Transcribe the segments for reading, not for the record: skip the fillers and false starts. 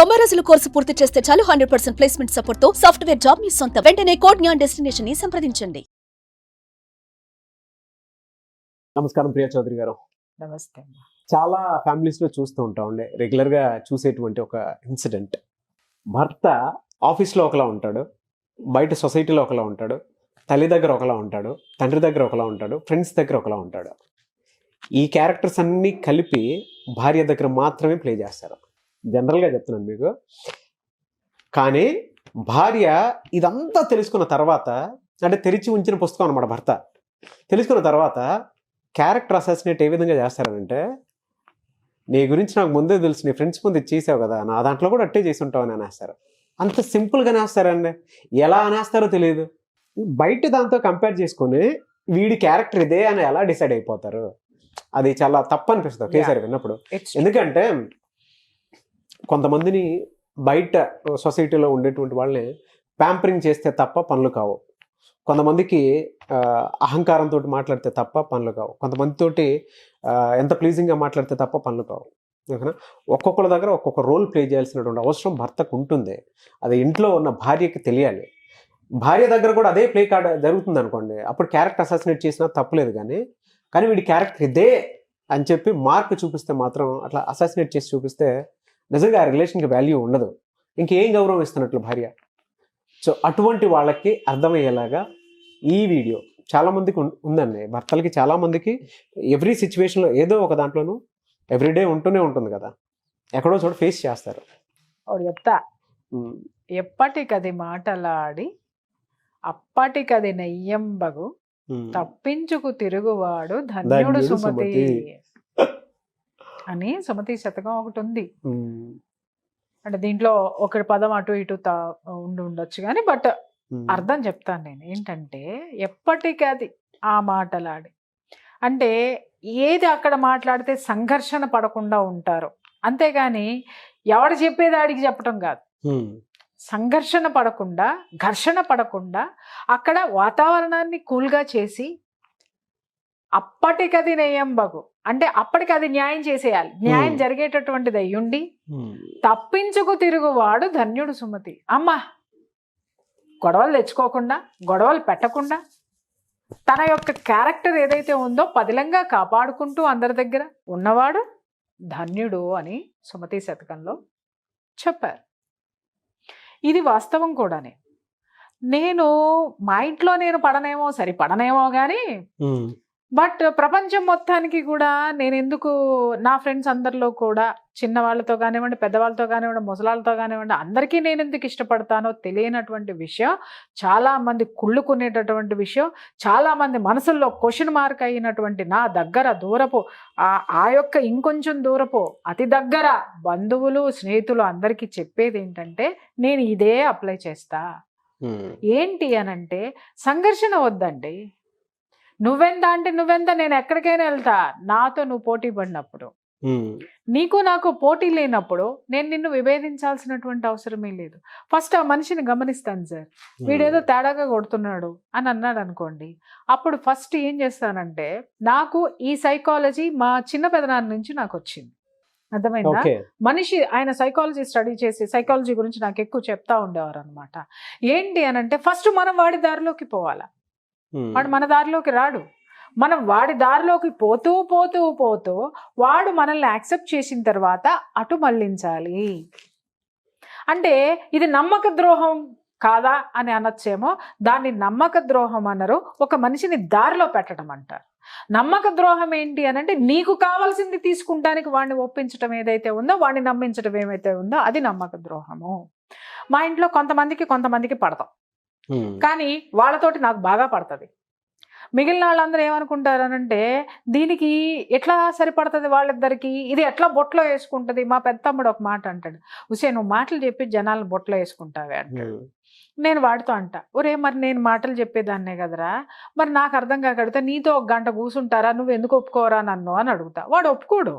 90 రోజుల కోర్సు పూర్తి చేస్తే చాలు 100% ప్లేస్మెంట్ సపోర్ట్ తో సాఫ్ట్వేర్ జాబ్ మీ సొంతం. వెంటనే కోడ్ జ్ఞాన్ డెస్టినేషన్ ని సంప్రదించండి. నమస్కారం ప్రియా చౌదరి గారు. నమస్తే. చాలా ఫ్యామిలీస్ లో చూస్తూ ఉంటామండి, రెగ్యులర్ గా చూసేటువంటి ఒక ఇన్సిడెంట్. భర్త ఆఫీస్లో ఒకలా ఉంటాడు, బయట సొసైటీలో ఒకలా ఉంటాడు, తల్లి దగ్గర ఒకలా ఉంటాడు, తండ్రి దగ్గర ఒకలా ఉంటాడు, ఫ్రెండ్స్ దగ్గర ఒకలా ఉంటాడు. ఈ క్యారెక్టర్స్ అన్నీ కలిపి భార్య దగ్గర మాత్రమే ప్లే చేస్తారు. జనరల్గా చెప్తున్నాను మీకు. కానీ భార్య ఇదంతా తెలుసుకున్న తర్వాత, అంటే తెరిచి ఉంచిన పుస్తకం అనమాట భర్త, తెలుసుకున్న తర్వాత క్యారెక్టర్ అసాసినేట్ ఏ విధంగా చేస్తారనంటే, నీ గురించి నాకు ముందే తెలుసు, నీ ఫ్రెండ్స్ ముందు చేసావు కదా, నా దాంట్లో కూడా అట్టే చేసి ఉంటావు అని అనేస్తారు. అంత సింపుల్గా అనేస్తారండి. ఎలా అనేస్తారో తెలియదు. బయట దాంతో కంపేర్ చేసుకొని వీడి క్యారెక్టర్ ఇదే అని ఎలా డిసైడ్ అయిపోతారు? అది చాలా తప్పు అనిపిస్తుంది ఒకేసారి విన్నప్పుడు. ఎందుకంటే కొంతమందిని బయట సొసైటీలో ఉండేటువంటి వాళ్ళని ప్యాంపరింగ్ చేస్తే తప్ప పనులు కావు. కొంతమందికి అహంకారంతో మాట్లాడితే తప్ప పనులు కావు. కొంతమందితోటి ఎంత ప్లీజింగ్గా మాట్లాడితే తప్ప పనులు కావు. ఓకేనా? ఒక్కొక్కరి దగ్గర ఒక్కొక్క రోల్ ప్లే చేయాల్సినటువంటి అవసరం భర్తకు ఉంటుంది. అది ఇంట్లో ఉన్న భార్యకి తెలియాలి. భార్య దగ్గర కూడా అదే ప్లే కార్డ్ జరుగుతుంది అనుకోండి, అప్పుడు క్యారెక్టర్ అసాసినేట్ చేసినా తప్పులేదు. కానీ వీడి క్యారెక్టర్ ఇదే అని చెప్పి మార్క్ చూపిస్తే మాత్రం, అట్లా అసాసినేట్ చేసి చూపిస్తే నిజంగా ఆ రిలేషన్కి వాల్యూ ఉండదు. ఇంకేం గౌరవం ఇస్తున్నట్లు భార్య. సో అటువంటి వాళ్ళకి అర్థమయ్యేలాగా ఈ వీడియో చాలామందికి ఉందండి. భర్తలకి చాలామందికి ఎవ్రీ సిచ్యువేషన్లో ఏదో ఒక దాంట్లోనూ ఎవ్రీడే ఉంటూనే ఉంటుంది కదా, ఎక్కడో చోట ఫేస్ చేస్తారు. చెప్తా, ఎప్పటికది మాటలాడి అప్పటికది నెయ్యంబగు తప్పించుకు తిరుగువాడు ధన్యుడు సుమతి అని సుమతి శతకం ఒకటి ఉంది. అంటే దీంట్లో ఒక పదం అటు ఇటు ఉండొచ్చు కానీ, బట్ అర్థం చెప్తాను నేను. ఏంటంటే ఎప్పటికది ఆ మాటలాడి అంటే ఏది అక్కడ మాట్లాడితే సంఘర్షణ పడకుండా ఉంటారు, అంతేగాని ఎవడు చెప్పేది ఆడికి చెప్పటం కాదు. సంఘర్షణ పడకుండా, ఘర్షణ పడకుండా అక్కడ వాతావరణాన్ని కూల్గా చేసి అప్పటికది నేయంబగు అంటే అప్పటికి అది న్యాయం చేసేయాలి. న్యాయం జరిగేటటువంటిది అయ్యుండి తప్పించుకు తిరుగువాడు ధన్యుడు సుమతి. అమ్మా, గొడవలు తెచ్చుకోకుండా, గొడవలు పెట్టకుండా తన యొక్క క్యారెక్టర్ ఏదైతే ఉందో పదిలంగా కాపాడుకుంటూ అందరి దగ్గర ఉన్నవాడు ధన్యుడు అని సుమతి శతకంలో చెప్పారు. ఇది వాస్తవం కూడానే. నేను మా ఇంట్లో నేను పడనేమో, పడనేమో కానీ, బట్ ప్రపంచం మొత్తానికి కూడా నేను ఎందుకు, నా ఫ్రెండ్స్ అందరిలో కూడా చిన్నవాళ్ళతో కానివ్వండి, పెద్దవాళ్ళతో కానివ్వండి, ముసలాళ్ళతో కానివ్వండి, అందరికీ నేను ఎందుకు ఇష్టపడతానో తెలియనటువంటి విషయం, చాలామంది కుళ్ళుకునేటటువంటి విషయం, చాలామంది మనసుల్లో క్వశ్చన్ మార్క్ అయినటువంటి నా దగ్గర దూరపు ఆ యొక్క ఇంకొంచెం దూరపు అతి దగ్గర బంధువులు, స్నేహితులు అందరికీ చెప్పేది ఏంటంటే, నేను ఇదే అప్లై చేస్తా. ఏంటి అనంటే, సంఘర్షణ వద్దండి. నువ్వెంత అంటే నువ్వెంత, నేను ఎక్కడికైనా వెళ్తా. నాతో నువ్వు పోటీ పడినప్పుడు, నీకు నాకు పోటీ లేనప్పుడు నేను నిన్ను విభేదించాల్సినటువంటి అవసరమే లేదు. ఫస్ట్ ఆ మనిషిని గమనిస్తాను. సార్, వీడేదో తేడాగా కొడుతున్నాడు అని అన్నాడు అనుకోండి, అప్పుడు ఫస్ట్ ఏం చేస్తానంటే, నాకు ఈ సైకాలజీ మా చిన్న పెదనాన్న నుంచి నాకు వచ్చింది. అర్థమైందా? మనిషి ఆయన సైకాలజీ స్టడీ చేసి సైకాలజీ గురించి నాకు ఎక్కువ చెప్తా ఉండేవారు అనమాట. ఏంటి అనంటే, ఫస్ట్ మనం వాడి దారిలోకి పోవాలా, వాడు మన దారిలోకి రాడు. మనం వాడి దారిలోకి పోతూ పోతూ పోతూ వాడు మనల్ని యాక్సెప్ట్ చేసిన తర్వాత అటు మళ్ళించాలి. అంటే ఇది నమ్మక ద్రోహం కాదా అని అనొచ్చేమో, దాన్ని నమ్మక ద్రోహం అన్నారు. ఒక మనిషిని దారిలో పెట్టడం అంటారు. నమ్మక ద్రోహం ఏంటి అనంటే, నీకు కావాల్సింది తీసుకుంటానికి వాడిని ఒప్పించడం ఏదైతే ఉందో, వాడిని నమ్మించడం ఏమైతే ఉందో, అది నమ్మక ద్రోహము. మా ఇంట్లో కొంతమందికి పడతాం, కానీ వాళ్ళతోటి నాకు బాగా పడుతుంది. మిగిలిన వాళ్ళందరూ ఏమనుకుంటారనంటే, దీనికి ఎట్లా సరిపడుతుంది వాళ్ళిద్దరికి, ఇది ఎట్లా బొట్లో వేసుకుంటుంది. మా పెద్ద తమ్ముడు ఒక మాట అంటాడు, ఉసే నువ్వు మాటలు చెప్పి జనాలను బొట్లో వేసుకుంటావే అంటాడు. నేను వాడితో అంట, ఒరే మరి నేను మాటలు చెప్పేదాన్నే కదరా, మరి నాకు అర్థం కాకడితే నీతో ఒక గంట కూర్చుంటారా, నువ్వు ఎందుకు ఒప్పుకోరా నన్ను అని అడుగుతా. వాడు ఒప్పుకోడు.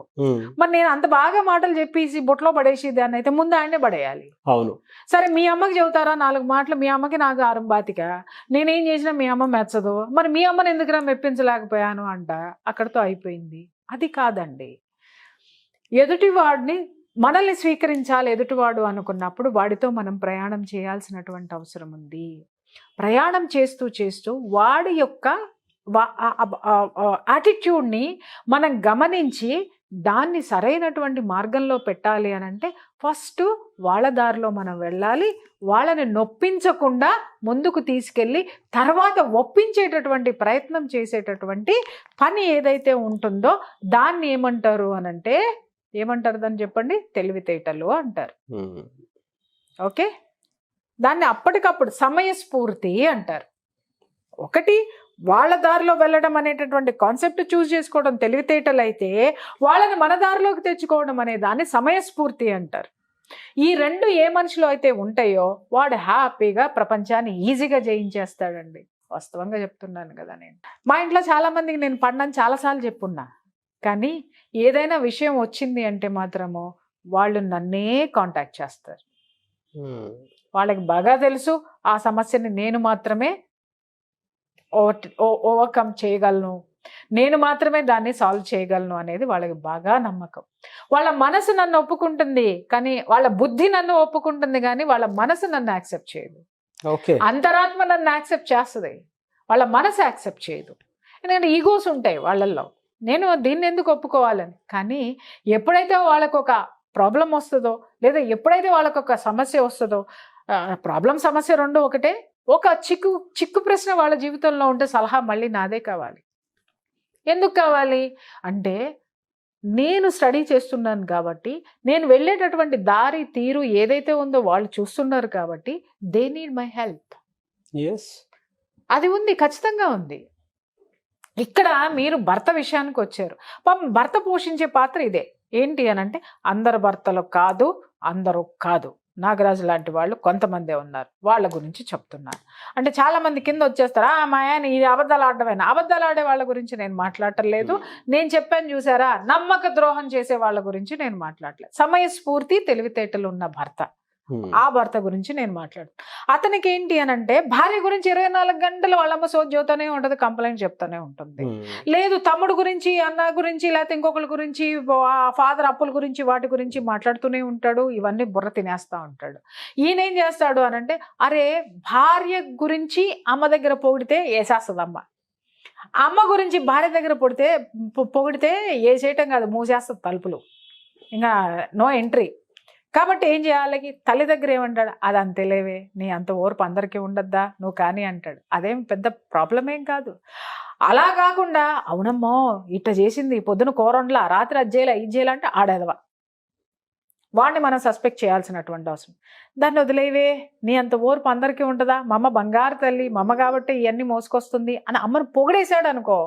మరి నేను అంత బాగా మాటలు చెప్పేసి బొట్లో పడేసి దాన్ని అయితే ముందు ఆయనే పడేయాలి. అవును, సరే మీ అమ్మకి చెబుతారా 4 మాటలు, మీ అమ్మకి నాకు ఆరంబాతిక, నేనేం చేసినా మీ అమ్మ మెచ్చదు, మరి మీ అమ్మని ఎందుకురా మెప్పించలేకపోయాను అంట. అక్కడితో అయిపోయింది. అది కాదండి. ఎదుటి వాడిని మనల్ని స్వీకరించాలి ఎదుటివాడు అనుకున్నప్పుడు వాడితో మనం ప్రయాణం చేయాల్సినటువంటి అవసరం ఉంది. ప్రయాణం చేస్తూ చేస్తూ వాడి యొక్క యాటిట్యూడ్ని మనం గమనించి దాన్ని సరైనటువంటి మార్గంలో పెట్టాలి అని అంటే ఫస్ట్ వాళ్ళ దారిలో మనం వెళ్ళాలి. వాళ్ళని నొప్పించకుండా ముందుకు తీసుకెళ్ళి తర్వాత ఒప్పించేటటువంటి ప్రయత్నం చేసేటటువంటి పని ఏదైతే ఉంటుందో దాన్ని ఏమంటారు అని అంటే, ఏమంటారు దాన్ని చెప్పండి? తెలివితేటలు అంటారు. ఓకే, దాన్ని అప్పటికప్పుడు సమయస్ఫూర్తి అంటారు. ఒకటి వాళ్ళ దారిలో వెళ్ళడం అనేటటువంటి కాన్సెప్ట్ చూస్ చేసుకోవడం తెలివితేటలు అయితే, వాళ్ళని మన దారిలోకి తెచ్చుకోవడం అనే దాన్ని సమయస్ఫూర్తి అంటారు. ఈ రెండు ఏ మనిషిలో అయితే ఉంటాయో వాడు హ్యాపీగా ప్రపంచాన్ని ఈజీగా జయించేస్తాడండి. వాస్తవంగా చెప్తున్నాను కదా. నేను మా ఇంట్లో చాలా మందికి నేను పడ్డాను చాలాసార్లు చెప్పున్నా, కానీ ఏదైనా విషయం వచ్చింది అంటే మాత్రము వాళ్ళు నన్నే కాంటాక్ట్ చేస్తారు. వాళ్ళకి బాగా తెలుసు ఆ సమస్యని నేను మాత్రమే ఓవర్కమ్ చేయగలను, నేను మాత్రమే దాన్ని సాల్వ్ చేయగలను అనేది వాళ్ళకి బాగా నమ్మకం. వాళ్ళ మనసు నన్ను ఒప్పుకుంటుంది కానీ, వాళ్ళ బుద్ధి నన్ను ఒప్పుకుంటుంది కానీ వాళ్ళ మనసు నన్ను యాక్సెప్ట్ చేయదు. అంతరాత్మ నన్ను యాక్సెప్ట్ చేస్తుంది, వాళ్ళ మనసు యాక్సెప్ట్ చేయదు. ఎందుకంటే ఈగోస్ ఉంటాయి వాళ్ళల్లో, నేను దీన్ని ఎందుకు ఒప్పుకోవాలని. కానీ ఎప్పుడైతే వాళ్ళకు ఒక ప్రాబ్లం వస్తుందో, లేదా ఎప్పుడైతే వాళ్ళకు ఒక సమస్య వస్తుందో, ప్రాబ్లం సమస్య రెండు ఒకటే, ఒక చిక్కు ప్రశ్న వాళ్ళ జీవితంలో ఉంటే సలహా మళ్ళీ నాదే కావాలి. ఎందుకు కావాలి అంటే, నేను స్టడీ చేస్తున్నాను కాబట్టి, నేను వెళ్ళేటటువంటి దారి తీరు ఏదైతే ఉందో వాళ్ళు చూస్తున్నారు కాబట్టి దే నీడ్ మై హెల్ప్. అది ఉంది, ఖచ్చితంగా ఉంది. ఇక్కడ మీరు భర్త విషయానికి వచ్చారు. పాపం భర్త పోషించే పాత్ర ఇదే. ఏంటి అని అంటే, అందరు భర్తలు కాదు, అందరూ కాదు, నాగరాజు లాంటి వాళ్ళు కొంతమందే ఉన్నారు, వాళ్ళ గురించి చెప్తున్నారు. అంటే చాలా మంది కింద వచ్చేస్తారు, మా ఆయన ఇది అబద్ధాలు ఆడటమేనా. అబద్ధాలు ఆడే వాళ్ళ గురించి నేను మాట్లాడలేదు. నేను చెప్పాను చూసారా, నమ్మక ద్రోహం చేసే వాళ్ళ గురించి నేను మాట్లాడలేదు. సమయస్ఫూర్తి తెలివితేటలు ఉన్న భర్త, ఆ భర్త గురించి నేను మాట్లాడుతాను. అతనికి ఏంటి అని అంటే, భార్య గురించి 24 గంటలు వాళ్ళమ్మ సోద్యోతనే ఉంటుంది, కంప్లైంట్ చెప్తూనే ఉంటుంది. లేదు తమ్ముడు గురించి, అన్న గురించి, లేకపోతే ఇంకొకరి గురించి, ఫాదర్ అప్పుల గురించి, వాటి గురించి మాట్లాడుతూనే ఉంటాడు. ఇవన్నీ బుర్ర తినేస్తూ ఉంటాడు. ఈయన ఏం చేస్తాడు అని అంటే, అరే భార్య గురించి అమ్మ దగ్గర పొగిడితే వేసేస్తుంది అమ్మ, అమ్మ గురించి భార్య దగ్గర పొగిడితే వేసేయటం కాదు, మూసేస్తుంది తలుపులు, ఇంకా నో ఎంట్రీ. కాబట్టి ఏం చేయాలి, తల్లి దగ్గర ఏమంటాడు, అది అంతేలేవే, నీ అంత ఓర్పు అందరికీ ఉండద్దా, నువ్వు కానీ అంటాడు. అదేం పెద్ద ప్రాబ్లం ఏం కాదు. అలా కాకుండా, అవునమ్మో ఇట్ట చేసింది, పొద్దున కూరండ్లా, రాత్రి అజ్జేలా ఇజ్జేయాలంటే ఆడేదవా, వాడిని మనం సస్పెక్ట్ చేయాల్సినటువంటి అవసరం. దాన్ని వదిలేవే, నీ అంత ఓర్పు అందరికీ ఉంటుందా, మా అమ్మ బంగారు తల్లి, మా అమ్మ కాబట్టి ఇవన్నీ మోసుకొస్తుంది అని అమ్మను పొగిడేశాడు అనుకో,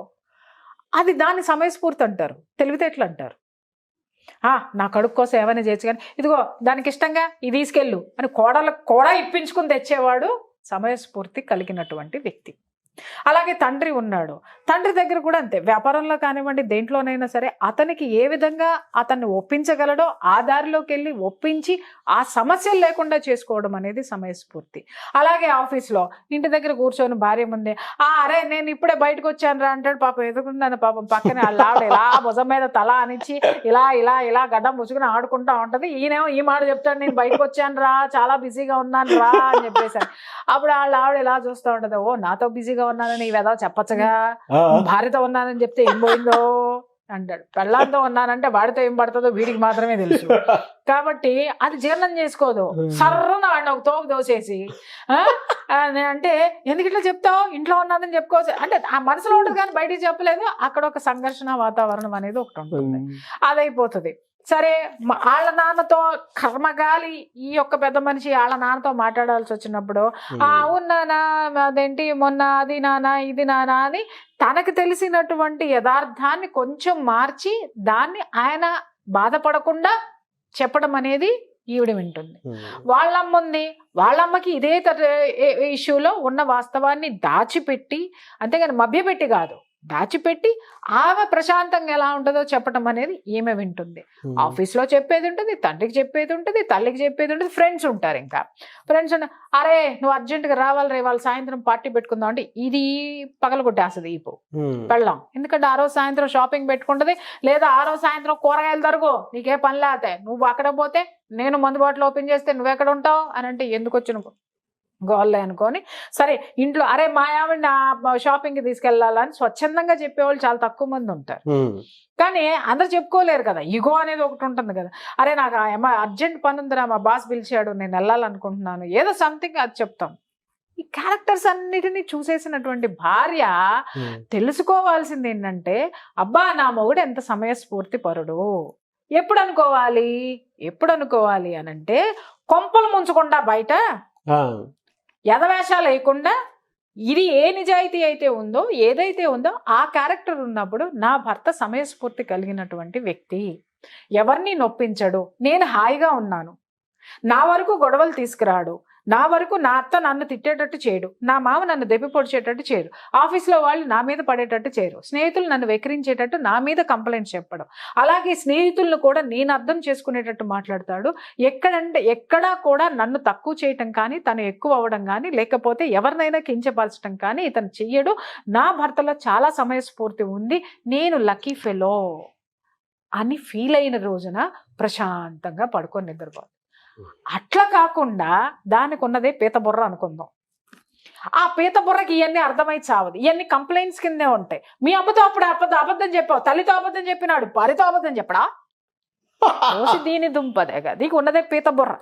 అది దాన్ని సమయస్ఫూర్తి అంటారు, తెలివితేటలు అంటారు. నా కడుపు కోసం ఏమైనా చేయొచ్చు, కానీ ఇదిగో దానికి ఇష్టంగా ఇది తీసుకెళ్ళు అని కోడలకు కూడా ఇప్పించుకుని తెచ్చేవాడు సమయస్ఫూర్తి కలిగినటువంటి వ్యక్తి. అలాగే తండ్రి ఉన్నాడు, తండ్రి దగ్గర కూడా అంతే. వ్యాపారంలో కానివ్వండి, దేంట్లోనైనా సరే అతనికి ఏ విధంగా అతన్ని ఒప్పించగలడో ఆ దారిలోకి వెళ్ళి ఒప్పించి ఆ సమస్యలు లేకుండా చేసుకోవడం అనేది సమయస్ఫూర్తి. అలాగే ఆఫీస్లో ఇంటి దగ్గర కూర్చొని భార్య ముందే, అరే నేను ఇప్పుడే బయటకు వచ్చాను రా అంటాడు. పాపం ఎదుగుతున్నాను, పాపం పక్కనే ఆవిడ ఇలా భుజం మీద తల అనిచ్చి ఇలా ఇలా ఇలా గడ్డం ముసుకుని ఆడుకుంటా ఉంటది. ఈయనేమో ఈ మాట చెప్తాడు, నేను బయటకు వచ్చాను రా, చాలా బిజీగా ఉన్నాను రా అని చెప్పేసాను. అప్పుడు ఆవిడ ఇలా చూస్తూ ఉంటది, ఓ నాతో బిజీగా ఉన్నానని ఈ వెధవ చెప్పచ్చుగా, భార్యతో ఉన్నానని చెప్తే ఏం పోయిందో అంటాడు. పెళ్ళాంతో ఉన్నానంటే వాడితో ఏం పడుతుందో వీడికి మాత్రమే తెలుసు. కాబట్టి అది జీర్ణం చేసుకోదు, సర్రన వాడిని ఒక తోపు దోసేసి అంటే ఎందుకు ఇట్లా చెప్తావు, ఇంట్లో ఉన్నానని చెప్పుకోవచ్చు అంటే ఆ మనసులో ఉంటుంది కానీ బయటికి చెప్పలేదు. అక్కడ ఒక సంఘర్షణ వాతావరణం అనేది ఒకటి ఉంటుంది, అదైపోతుంది. సరే వాళ్ళ నాన్నతో కర్మగాలి ఈ యొక్క పెద్ద మనిషి వాళ్ళ నాన్నతో మాట్లాడాల్సి వచ్చినప్పుడు, అవునానా అదేంటి మొన్న అది నానా ఇది నానా అని తనకు తెలిసినటువంటి యథార్థాన్ని కొంచెం మార్చి దాన్ని ఆయన బాధపడకుండా చెప్పడం అనేది ఈవిడ వింటుంది. వాళ్ళమ్మ ఉంది, వాళ్ళమ్మకి ఇదే ఇష్యూలో ఉన్న వాస్తవాన్ని దాచిపెట్టి, అంతేగాని మభ్యపెట్టి కాదు, దాచిపెట్టి ఆమె ప్రశాంతంగా ఎలా ఉంటుందో చెప్పడం అనేది ఈమె వింటుంది. ఆఫీస్లో చెప్పేది ఉంటుంది, తండ్రికి చెప్పేది ఉంటుంది, తల్లికి చెప్పేది ఉంటుంది, ఫ్రెండ్స్ ఉంటారు. ఇంకా ఫ్రెండ్స్ అరే నువ్వు అర్జెంటుగా రావాలి రే, వాళ్ళు సాయంత్రం పార్టీ పెట్టుకుందాం అంటే ఇది పగలగొట్టేస్తుంది ఈపు పెళ్ళాం. ఎందుకంటే ఆ రోజు సాయంత్రం షాపింగ్ పెట్టుకుంటుంది, లేదా ఆ రోజు సాయంత్రం కూరగాయలు తరుగు, నీకే పని లేతే నువ్వు అక్కడ పోతే నేను మందు బాటిల్ ఓపెన్ చేస్తే నువ్వెక్కడ ఉంటావు అని అంటే ఎందుకు వచ్చిన గోల్లే అనుకొని సరే ఇంట్లో అరే మా ఆవిడ షాపింగ్కి తీసుకెళ్లాలని స్వచ్ఛందంగా చెప్పేవాళ్ళు చాలా తక్కువ మంది ఉంటారు. కానీ అందరు చెప్పుకోలేరు కదా, ఇగో అనేది ఒకటి ఉంటుంది కదా. అరే నాకు అర్జెంట్ పని ఉందిరా, మా బాస్ పిలిచాడు, నేను వెళ్ళాలనుకుంటున్నాను, ఏదో సంథింగ్ అది చెప్తాం. ఈ క్యారెక్టర్స్ అన్నిటినీ చూసేసినటువంటి భార్య తెలుసుకోవాల్సింది ఏంటంటే, అబ్బా నా మొగుడు ఎంత సమయస్ఫూర్తి పరుడు. ఎప్పుడు అనుకోవాలి అని అంటే కొంపలు ముంచకుండా బయట యథవేషాలు వేయకుండా ఇది ఏ నిజాయితీ అయితే ఉందో ఏదైతే ఉందో ఆ క్యారెక్టర్ ఉన్నప్పుడు నా భర్త సమయస్ఫూర్తి కలిగినటువంటి వ్యక్తి, ఎవరిని నొప్పించడు, నేను హాయిగా ఉన్నాను, నా వరకు గొడవలు తీసుకురాడు, నా వరకు నా అత్త నన్ను తిట్టేటట్టు చేయడు, నా మామ నన్ను దెబ్బ పొడిచేటట్టు చేయరు, ఆఫీస్లో వాళ్ళు నా మీద పడేటట్టు చేయరు, స్నేహితులు నన్ను వెక్కిరించేటట్టు నా మీద కంప్లైంట్స్ చెప్పడం, అలాగే స్నేహితులను కూడా నేను అర్థం చేసుకునేటట్టు మాట్లాడతాడు. ఎక్కడా కూడా నన్ను తక్కువ చేయటం కానీ, తను ఎక్కువ అవ్వడం కానీ, లేకపోతే ఎవరినైనా కించపరచడం కానీ ఇతను చెయ్యడు. నా భర్తలో చాలా సమయస్ఫూర్తి ఉంది, నేను లక్కీ ఫెలో అని ఫీల్ అయిన రోజున ప్రశాంతంగా పడుకొని నిద్రపోదు. అట్లా కాకుండా దానికి ఉన్నదే పీత బుర్ర అనుకుందాం. ఆ పీత బుర్రకి ఇవన్నీ అర్థమై చావదు, ఇవన్నీ కంప్లైంట్స్ కిందే ఉంటాయి. మీ అమ్మతో అప్పుడు అబద్ధం చెప్పావు, తల్లితో అబద్ధం చెప్పినాడు, భార్యతో అబద్ధం చెప్పడా, దీని దుంపదేగా, నీకు ఉన్నదే పీత బుర్ర.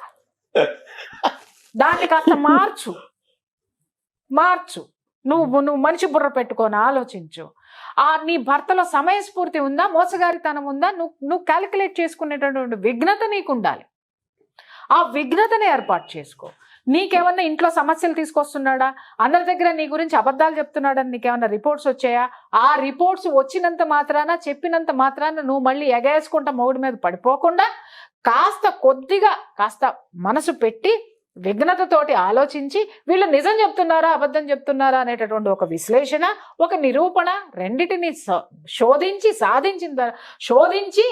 దాన్ని కాస్త మార్చు, నువ్వు మనిషి బుర్ర పెట్టుకొని ఆలోచించు. నీ భర్తలో సమయస్ఫూర్తి ఉందా, మోసగారితనం ఉందా, నువ్వు క్యాలిక్యులేట్ చేసుకునేటటువంటి విఘ్నత నీకు ఉండాలి. ఆ విఘ్నతని ఏర్పాటు చేసుకో. నీకేమన్నా ఇంట్లో సమస్యలు తీసుకొస్తున్నాడా, అందరి దగ్గర నీ గురించి అబద్ధాలు చెప్తున్నాడని నీకేమన్నా రిపోర్ట్స్ వచ్చాయా? ఆ రిపోర్ట్స్ వచ్చినంత మాత్రాన, చెప్పినంత మాత్రాన నువ్వు మళ్ళీ ఎగేసుకుంటా మొగుడి మీద పడిపోకుండా కాస్త మనసు పెట్టి విఘ్నతతోటి ఆలోచించి వీళ్ళు నిజం చెప్తున్నారా అబద్ధం చెప్తున్నారా అనేటటువంటి ఒక విశ్లేషణ, ఒక నిరూపణ, రెండిటిని శోధించి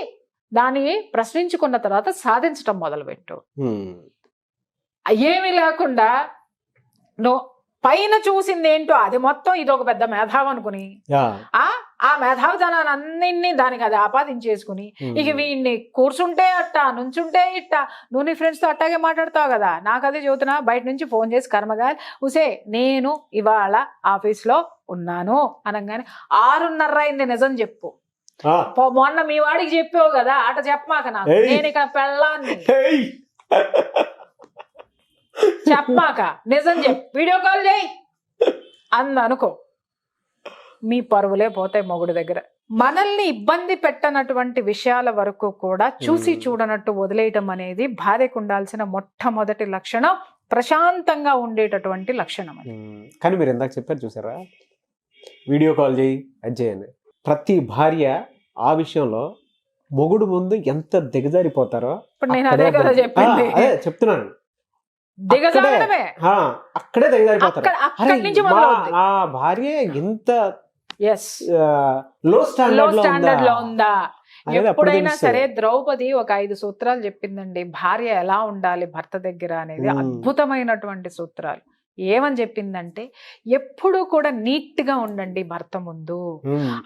దాన్ని ప్రశ్నించుకున్న తర్వాత సాధించటం మొదలుపెట్టు. ఏమీ లేకుండా నువ్వు పైన చూసింది ఏంటో అది మొత్తం ఇది ఒక పెద్ద మేధావి అనుకుని ఆ మేధావితనాన్ని అన్నింటినీ దానికి అది ఆపాదించేసుకుని ఇక వీడిని కూర్చుంటే అట్ట, నుంచుంటే ఇట్ట, నువ్వు నీ ఫ్రెండ్స్తో అట్టాగే మాట్లాడతావు కదా. నాకు అదే చదువుతున్నా, బయట నుంచి ఫోన్ చేసి కర్మగా ఉసే నేను ఇవాళ ఆఫీస్లో ఉన్నాను అనగానే 6:30 అయింది నిజం చెప్పు, మొన్న మీ వాడికి చెప్పావు కదా అట చెప్పమాక, నాకు నేను ఇక్కడ పెళ్ళాన్ని చెప్పమాక, నిజం చెప్పు, వీడియో కాల్ చేయి అనుకో, మీ పరువులే పోతాయి మొగుడు దగ్గర. మనల్ని ఇబ్బంది పెట్టనటువంటి విషయాల వరకు కూడా చూసి చూడనట్టు వదిలేయటం అనేది భార్యకు ఉండాల్సిన మొట్టమొదటి లక్షణం, ప్రశాంతంగా ఉండేటటువంటి లక్షణం. కానీ మీరు ఇందాక చెప్పారు చూసారా, వీడియో కాల్ చేయి అది చేయని. ప్రతి భార్య ఆ విషయంలో మొగుడు ముందు ఎంత దిగజారిపోతారో చెప్తున్నాను, అక్కడే దిగజారిపోతారు. ఆ భార్య ఎంత లో స్టాండర్డ్ లో ఉందా. ఎప్పుడైనా సరే ద్రౌపది ఒక 5 సూత్రాలు చెప్పిందండి, భార్య ఎలా ఉండాలి భర్త దగ్గర అనేది. అద్భుతమైనటువంటి సూత్రాలు. ఏమని చెప్పిందంటే, ఎప్పుడూ కూడా నీట్ గా ఉండండి భర్త ముందు.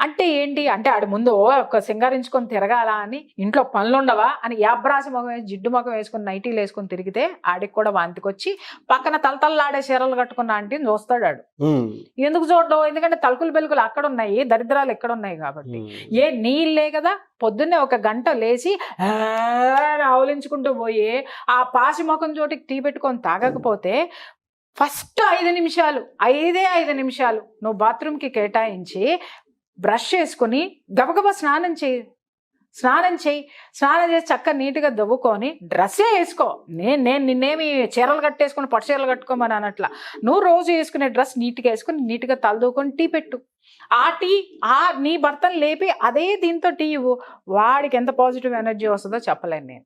అంటే ఏంటి అంటే, ఆడి ముందు ఒక సింగారించుకొని తిరగాల అని, ఇంట్లో పనులుండవా అని యాబ్రాసి ముఖం వేసి జిడ్డు ముఖం వేసుకుని నైటీలు వేసుకుని తిరిగితే ఆడికి కూడా వాంతికొచ్చి పక్కన తలతల్లాడే చీరలు కట్టుకున్న ఆంటీని చూస్తాడు. ఆడు ఎందుకు చూడడం, ఎందుకంటే తలుకులు బెలుకులు అక్కడ ఉన్నాయి, దరిద్రాలు ఎక్కడ ఉన్నాయి కాబట్టి. నీళ్ళే కదా, పొద్దున్నే ఒక గంట లేచి ఆవులించుకుంటూ పోయి ఆ పాసి ముఖం చోటికి టీ పెట్టుకొని తాగకపోతే ఫస్ట్ 5 నిమిషాలు నువ్వు బాత్రూమ్కి కేటాయించి బ్రష్ చేసుకుని గబగబా స్నానం చేయి, స్నానం చేసి చక్కగా నీట్గా దవ్వుకొని డ్రెస్సే వేసుకో. నేను నిన్నేమి చీరలు కట్టేసుకుని పట్టు చీరలు కట్టుకోమని అనట్లా. నువ్వు రోజు వేసుకునే డ్రెస్ నీట్గా వేసుకుని నీట్గా తలదూకొని టీ పెట్టు. ఆ టీ నీ భర్తను లేపి అదే దీంతో టీ ఇవ్వు, వాడికి ఎంత పాజిటివ్ ఎనర్జీ వస్తుందో చెప్పలేను నేను.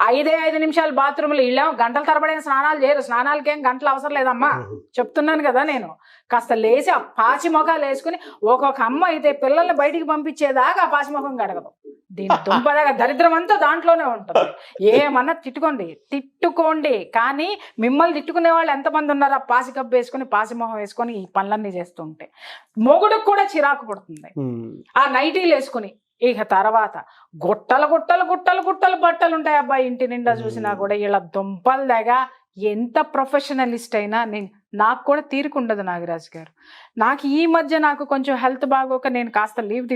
5 నిమిషాలు బాత్రూంలో ఇళ్ళేమో గంటల తరబడిన స్నానాలు చేయరు, స్నానాలకేం గంటలు అవసరం లేదమ్మా, చెప్తున్నాను కదా నేను. కాస్త లేచి ఆ పాచి మొఖాలు వేసుకుని ఒక్కొక్క అమ్మ అయితే పిల్లల్ని బయటికి పంపించేదాకా ఆ పాచి మొఖం గడగదు. దీని దుంపదాగా దరిద్రం అంతా దాంట్లోనే ఉంటుంది. ఏమన్నా తిట్టుకోండి, కానీ మిమ్మల్ని తిట్టుకునే వాళ్ళు ఎంతమంది ఉన్నారు? ఆ పాసి కప్పు వేసుకుని పాసి మొహం వేసుకొని ఈ పనులన్నీ చేస్తుంటే మొగుడుకు కూడా చిరాకు పడుతుంది. ఆ నైటీలు వేసుకుని ఇక తర్వాత గుట్టలు బట్టలు ఉంటాయి అబ్బాయి ఇంటి నిండా చూసినా కూడా. ఇలా దుంపలు దగ్గర ఎంత ప్రొఫెషనలిస్ట్ అయినా నాకు కూడా తీరుకుండదు నాగరాజు గారు. నాకు ఈ మధ్య నాకు కొంచెం హెల్త్ బాగోక నేను కాస్త లీవ్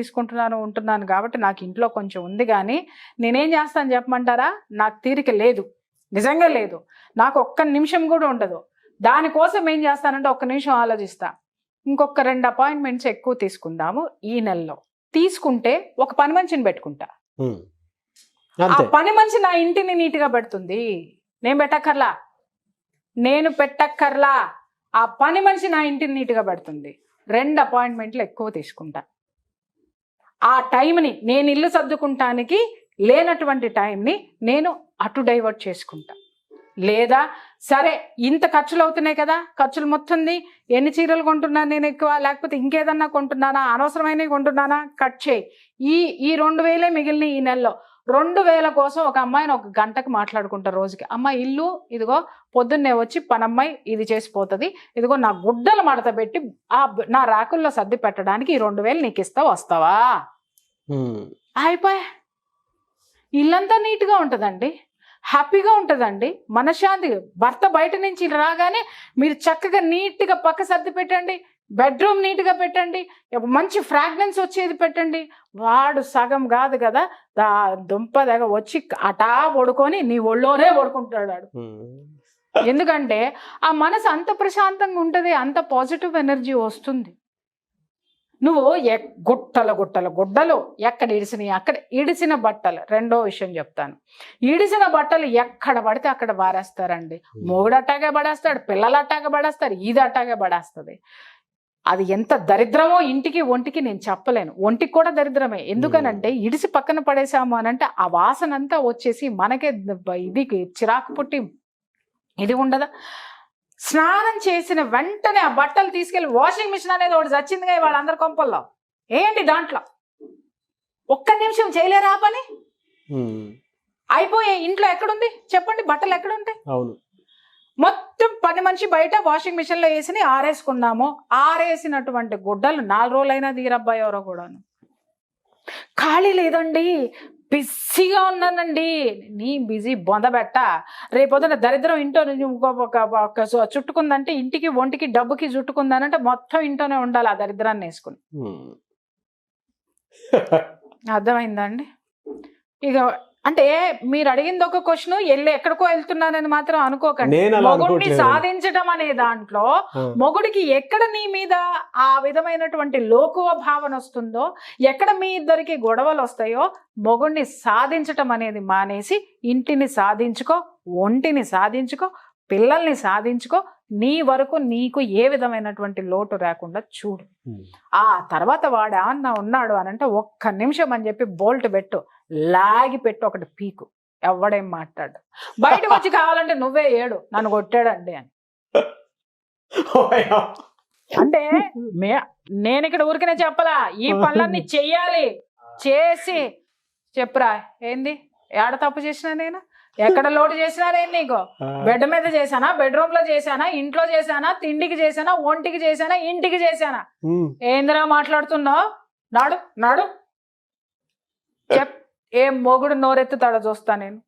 ఉంటున్నాను కాబట్టి నాకు ఇంట్లో కొంచెం ఉంది. కానీ నేనేం చేస్తాను చెప్పమంటారా? నాకు తీరిక లేదు, నిజంగా లేదు. నాకు ఒక్క నిమిషం కూడా ఉండదు. దానికోసం ఏం చేస్తానంటే ఒక్క నిమిషం ఆలోచిస్తా, ఇంకొక 2 అపాయింట్మెంట్స్ ఎక్కువ తీసుకుందాము ఈ నెలలో. తీసుకుంటే ఒక పని మనిషిని పెట్టుకుంటా. ఆ పని మనిషి నా ఇంటిని నీట్గా పెడుతుంది. నేను పెట్టక్కర్లా, ఆ పని మనిషి నా ఇంటిని నీట్గా పెడుతుంది. 2 అపాయింట్మెంట్లు ఎక్కువ తీసుకుంటా. ఆ టైంని నేను ఇల్లు సర్దుకుంటానికి లేనటువంటి టైంని నేను అటు డైవర్ట్ చేసుకుంటా. లేదా సరే ఇంత ఖర్చులు అవుతున్నాయి కదా, ఖర్చులు మొత్తంది ఎన్ని చీరలు కొంటున్నాను నేను ఎక్కువ, లేకపోతే ఇంకేదన్నా కొంటున్నానా, అనవసరమైనవి కొంటున్నానా, కట్ చేయి. ఈ 2000 మిగిలిన ఈ నెలలో 2000 కోసం ఒక అమ్మాయిని 1 గంటకు మాట్లాడుకుంటా రోజుకి. అమ్మ ఇల్లు ఇదిగో పొద్దున్నే వచ్చి పనమ్మాయి ఇది చేసిపోతుంది, ఇదిగో నా గుడ్డలు మడత పెట్టి నా రాకుల్లో సర్ది పెట్టడానికి ఈ 2000 నీకు వస్తావా? అయిపోయా. ఇల్లంతా నీట్గా ఉంటుందండి, హ్యాపీగా ఉంటుందండి, మనశ్శాంతి. భర్త బయట నుంచి రాగానే మీరు చక్కగా నీట్గా పక్క సర్ది పెట్టండి, బెడ్రూమ్ నీట్గా పెట్టండి, మంచి ఫ్రాగ్రెన్స్ వచ్చేది పెట్టండి. వాడు సగం కాదు కదా దుంప దగ్గర వచ్చి అటా పడుకొని నీ ఒళ్ళోనే పడుకుంటాడు. ఎందుకంటే ఆ మనసు అంత ప్రశాంతంగా ఉంటుంది, అంత పాజిటివ్ ఎనర్జీ వస్తుంది. నువ్వు గుడ్డలు ఎక్కడ ఇడిసినాయి అక్కడ ఇడిసిన బట్టలు. రెండో విషయం చెప్తాను, ఇడిసిన బట్టలు ఎక్కడ పడితే అక్కడ బారేస్తారండి. మొగుడు అట్టాగే పడేస్తాడు, పిల్లలు అట్టాగే పడేస్తారు, ఇది అట్టాగే పడేస్తుంది. అది ఎంత దరిద్రమో ఇంటికి ఒంటికి నేను చెప్పలేను. ఒంటికి కూడా దరిద్రమే. ఎందుకనంటే ఇడిసి పక్కన పడేసాము అనంటే ఆ వాసన అంతా వచ్చేసి మనకే ఇది చిరాకు పుట్టి ఇది ఉండదా. స్నానం చేసిన వెంటనే ఆ బట్టలు తీసుకెళ్లి వాషింగ్ మిషన్ అనేది ఒకటి చచ్చిందిగా వాళ్ళందరి కొంపల్లో. ఏంటి దాంట్లో ఒక్క నిమిషం చేయలేరా పని? అయిపోయే. ఇంట్లో ఎక్కడుంది చెప్పండి, బట్టలు ఎక్కడుంటాయి? మొత్తం పని మనిషి బయట వాషింగ్ మిషన్ లో వేసి ఆరేసుకున్నాము. ఆరేసినటువంటి గుడ్డలు 4 రోజులైనా తీరబ్బాయి ఎవరో కూడాను. ఖాళీ లేదండి, బిజీగా ఉన్నానండి. నీ బిజీ బొందబెట్ట. రేపొద్దున దరిద్రం ఇంట్లో చుట్టుకుందంటే ఇంటికి ఒంటికి డబ్బుకి చుట్టుకుందానంటే మొత్తం ఇంట్లోనే ఉండాలి ఆ దరిద్రాన్ని వేసుకుని. అర్థమైందా అండి? ఇక అంటే మీరు అడిగింది ఒక క్వశ్చన్, ఎక్కడికో వెళ్తున్నానని మాత్రం అనుకోకండి. మొగుడిని సాధించడం అనే దాంట్లో మొగుడికి ఎక్కడ నీ మీద ఆ విధమైనటువంటి లోకువ భావన వస్తుందో, ఎక్కడ మీ ఇద్దరికి గొడవలు వస్తాయో, మొగుడిని సాధించటం అనేది మానేసి ఇంటిని సాధించుకో, ఒంటిని సాధించుకో, పిల్లల్ని సాధించుకో. నీ వరకు నీకు ఏ విధమైనటువంటి లోటు రాకుండా చూడు. ఆ తర్వాత వాడు ఏమన్నా ఉన్నాడు అనంటే ఒక్క నిమిషం అని చెప్పి బోల్ట్ పెట్టు, లాగి పెట్టు, ఒకటి పీకు. ఎవడేం మాట్లాడు. బయటకు వచ్చి కావాలంటే నువ్వే ఏడు నన్ను కొట్టాడండి అని. అంటే నేను ఇక్కడ ఊరికనే చెప్పలా, ఈ పనులన్నీ చెయ్యాలి. చేసి చెప్పురా ఏంది, ఏడ తప్పు చేసినా నేను, ఎక్కడ లోటు చేసినా నేను నీకు? బెడ్ మీద చేశానా, బెడ్రూమ్ లో చేశానా, ఇంట్లో చేశానా, తిండికి చేశానా, ఒంటికి చేశానా, ఇంటికి చేశానా? ఏందిరా మాట్లాడుతున్నావు? నాడు నాడు ఏం మొగుడు నోరెత్తుతాడో చూస్తా నేను.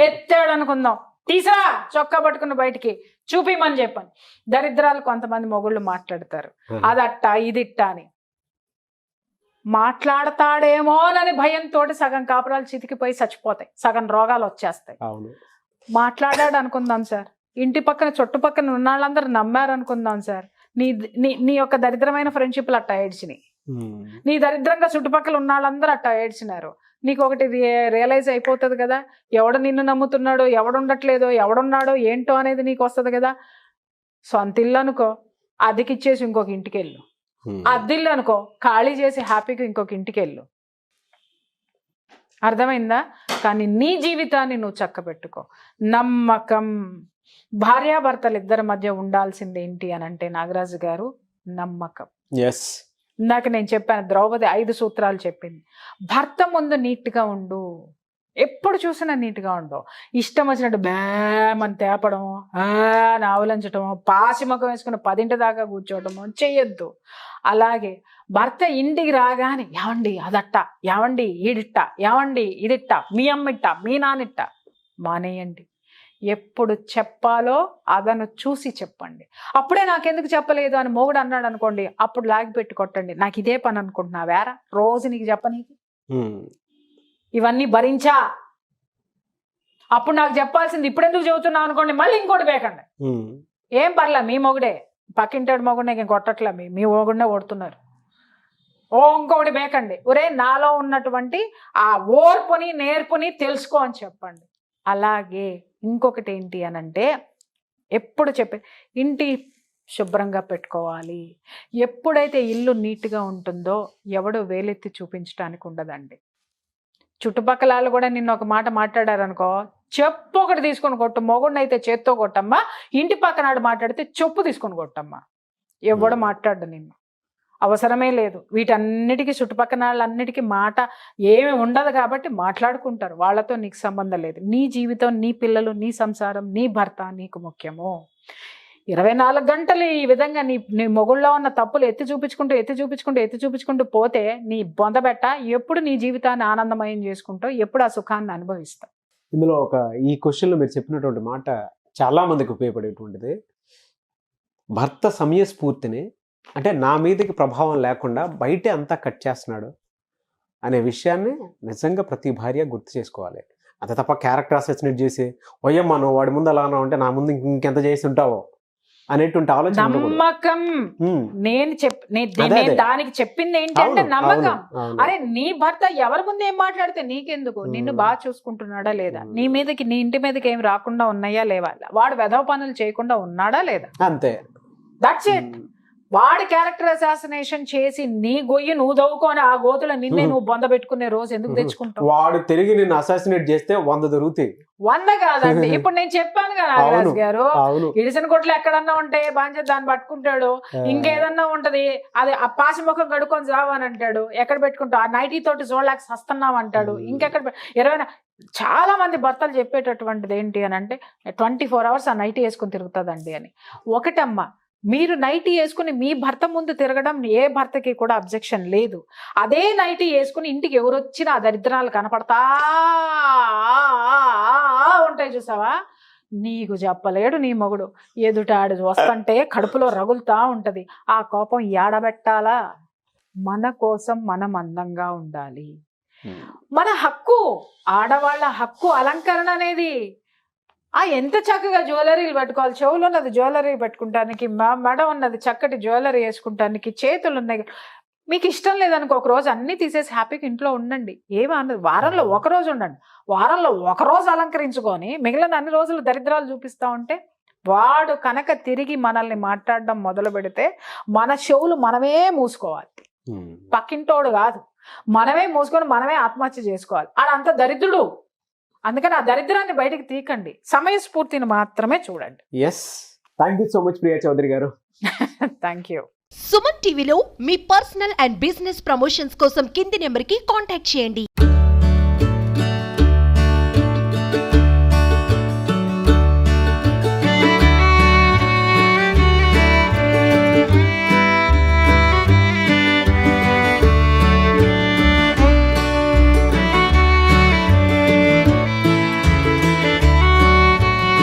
ఎత్తాడు అనుకుందాం, తీసా చొక్కా పట్టుకున్న బయటికి చూపిమని చెప్పాను. దరిద్రాలు కొంతమంది మొగుళ్ళు మాట్లాడతారు, అదట్ట ఇదిట్ట అని. మాట్లాడతాడేమోనని భయంతో సగం కాపురాలు చితికిపోయి చచ్చిపోతాయి, సగం రోగాలు వచ్చేస్తాయి. మాట్లాడాడు అనుకుందాం సార్, ఇంటి పక్కన చుట్టుపక్కన ఉన్న వాళ్ళందరూ నమ్మారు అనుకుందాం సార్, నీ యొక్క దరిద్రమైన ఫ్రెండ్షిప్లు అట్టా ఏడ్చినాయి, నీ దరిద్రంగా చుట్టుపక్కల ఉన్న వాళ్ళందరూ అట్టా ఏడ్చినారు. నీకు ఒకటి రియలైజ్ అయిపోతుంది కదా, ఎవడు నిన్ను నమ్ముతున్నాడో, ఎవడుండట్లేదో, ఎవడున్నాడో ఏంటో అనేది నీకు వస్తుంది కదా. సొంత ఇల్లు అనుకో, అద్దెకిచ్చేసి ఇంకొక ఇంటికి వెళ్ళు, అద్దిల్లు అనుకో, ఖాళీ చేసి హ్యాపీగా ఇంకొక ఇంటికి వెళ్ళు. అర్థమైందా? కానీ నీ జీవితాన్ని నువ్వు చక్కబెట్టుకో. నమ్మకం. భార్యాభర్తలు ఇద్దరి మధ్య ఉండాల్సింది ఏంటి అని అంటే నాగరాజు గారు, నమ్మకం. ఎస్, ఇందాక నేను చెప్పాను, ద్రౌపది 5 సూత్రాలు చెప్పింది. భర్త ముందు నీట్గా ఉండు, ఎప్పుడు చూసినా నీట్గా ఉండవు. ఇష్టం వచ్చినట్టు బేమని తేపడము, నావలించటము, పాసి ముఖం వేసుకుని 10 దాకా కూర్చోవటము చెయ్యొద్దు. అలాగే భర్త ఇంటికి రాగానే ఏమండి అదట్ట, ఏమండి ఈడిట్ట, ఏమండి ఇదిట్ట, మీ అమ్మిట్ట, మీ నానిట్ట మానేయండి. ఎప్పుడు చెప్పాలో అదను చూసి చెప్పండి. అప్పుడే నాకెందుకు చెప్పలేదు అని మొగుడు అన్నాడు అనుకోండి, అప్పుడు లాగి పెట్టి కొట్టండి. నాకు ఇదే పని అనుకుంటున్నా వేరా, రోజు నీకు చెప్పనీకి ఇవన్నీ భరించా, అప్పుడు నాకు చెప్పాల్సింది ఇప్పుడెందుకు చెబుతున్నావు అనుకోండి, మళ్ళీ ఇంకోటి బేకండి. ఏం పర్లే, మీ మొగుడే, పక్కింటాడు మొగుడు నాకు కొట్టట్లే, మీ మొగుడినే కొడుతున్నారు, ఇంకొకటి బేకండి. ఒరే నాలో ఉన్నటువంటి ఆ ఓర్పుని నేర్పుని తెలుసుకో అని చెప్పండి. అలాగే ఇంకొకటి ఏంటి అని అంటే, ఎప్పుడు చెప్పే ఇంటి శుభ్రంగా పెట్టుకోవాలి. ఎప్పుడైతే ఇల్లు నీట్గా ఉంటుందో ఎవడో వేలెత్తి చూపించడానికి ఉండదండి. చుట్టుపక్కల వాళ్ళు కూడా నిన్న ఒక మాట మాట్లాడారనుకో, చెప్పు ఒకటి తీసుకొని కొట్టు. మొగుడిని అయితే చేత్తో కొట్టమ్మా, ఇంటి పక్కనాడు మాట్లాడితే చెప్పు తీసుకొని కొట్టమ్మా. ఎవడు మాట్లాడు నిన్ను, అవసరమే లేదు. వీటన్నిటికీ చుట్టుపక్కల వాళ్ళన్నిటికీ మాట ఏమి ఉండదు కాబట్టి మాట్లాడుకుంటారు, వాళ్ళతో నీకు సంబంధం లేదు. నీ జీవితం, నీ పిల్లలు, నీ సంసారం, నీ భర్త నీకు ముఖ్యము. 24 గంటలు ఈ విధంగా నీ మొగుళ్ళలో ఉన్న తప్పులు ఎత్తి చూపించుకుంటూ పోతే నీ బొందబెట్ట ఎప్పుడు నీ జీవితాన్ని ఆనందమయం చేసుకుంటావు, ఎప్పుడు ఆ సుఖాన్ని అనుభవిస్తావు. ఇందులో ఈ క్వశ్చన్లో మీరు చెప్పినటువంటి మాట చాలా మందికి ఉపయోగపడేటువంటిది. భర్త సమయస్ఫూర్తిని, అంటే నా మీదకి ప్రభావం లేకుండా బయటే అంతా కట్ చేస్తున్నాడు అనే విషయాన్ని నిజంగా ప్రతి భార్య గుర్తు చేసుకోవాలి. అంతే తప్ప క్యారెక్టర్ అసెసినేట్ చేసి వయ్యమ్మ నువ్వు వాడి ముందు అలా అంటే నా ముందు ఇంకెంత చేసి ఉంటావో అనేటువంటి ఆలోచన. నమ్మకం. నేను దానికి చెప్పింది ఏంటంటే నమ్మకం. అరే నీ భర్త ఎవరి ముందు ఏం మాట్లాడితే నీకెందుకు, నిన్ను బాగా చూసుకుంటున్నాడా లేదా, నీ మీదకి నీ ఇంటి మీదకి ఏం రాకుండా ఉన్నాయా లేవా, వాడు వెధవ పనులు చేయకుండా ఉన్నాడా లేదా, అంతే. That's it. వాడి క్యారెక్టర్ అసాసినేషన్ చేసి నీ గొయ్యి నువ్వు దవ్వుకొని ఆ గోతులో నిన్నే నువ్వు బొంద పెట్టుకునే రోజు ఎందుకు తెచ్చుకుంటావు? వాడు తిరిగి నిన్ను అసాసినేట్ చేస్తే 100 దొరుకుతాయి. 100 కాదండి. ఇప్పుడు నేను చెప్పాను కదా నాగరాజు గారు, ఇడిసిన కొట్లు ఎక్కడన్నా ఉంటే బాగా దాన్ని పట్టుకుంటాడు, ఇంకేదన్నా ఉంటది అది ఆ పాసి ముఖం కడుక్కొని చావని అంటాడు, ఎక్కడ పెట్టుకుంటావు, ఆ నైటీ తోటి చూడలేక సస్తున్నావు అంటాడు, ఇంకెక్కడ 20. చాలా మంది భర్తలు చెప్పేటటువంటిది ఏంటి అని అంటే 24 hours ఆ నైటీ వేసుకుని తిరుగుతుందండి అని. ఒకటమ్మా, మీరు నైటీ వేసుకుని మీ భర్త ముందు తిరగడం ఏ భర్తకి కూడా అబ్జెక్షన్ లేదు. అదే నైటీ వేసుకుని ఇంటికి ఎవరు వచ్చినా దరిద్రాలు కనపడతా ఉంటాయి చూసావా, నీకు చెప్పలేడు నీ మొగుడు. ఎదుటాడు వస్తుంటే కడుపులో రగులుతా ఉంటది. ఆ కోపం ఏడబెట్టాలా? మన కోసం మనం అందంగా ఉండాలి. మన హక్కు, ఆడవాళ్ళ హక్కు అలంకరణ అనేది. ఎంత చక్కగా జ్యువెలరీలు పెట్టుకోవాలి, చెవులు ఉన్నది జ్యువెలరీ పెట్టుకుంటానికి, మెడ ఉన్నది చక్కటి జ్యువెలరీ వేసుకుంటానికి, చేతులు ఉన్నాయి. మీకు ఇష్టం లేదనుకో ఒక రోజు అన్ని తీసేసి హ్యాపీగా ఇంట్లో ఉండండి, ఏమన్నది. వారంలో ఒక రోజు ఉండండి, వారంలో ఒక రోజు అలంకరించుకొని మిగిలిన అన్ని రోజులు దరిద్రాలు చూపిస్తా ఉంటే వాడు కనుక తిరిగి మనల్ని మాట్లాడడం మొదలు పెడితే మన చెవులు మనమే మూసుకోవాలి, పక్కింటోడు కాదు. మనమే మూసుకొని మనమే ఆత్మహత్య చేసుకోవాలి. ఆడంత దరిద్రుడు. అందుకని ఆ దరిద్రాన్ని బయటకు తీకండి, సమయస్ఫూర్తిని మాత్రమే చూడండి. Yes, thank you so much Priya Chaudhary గారు. Thank you. సుమన్ టీవీలో మీ పర్సనల్ అండ్ బిజినెస్ ప్రమోషన్స్ కోసం కింది నెంబర్కి కాంటాక్ట్ చేయండి.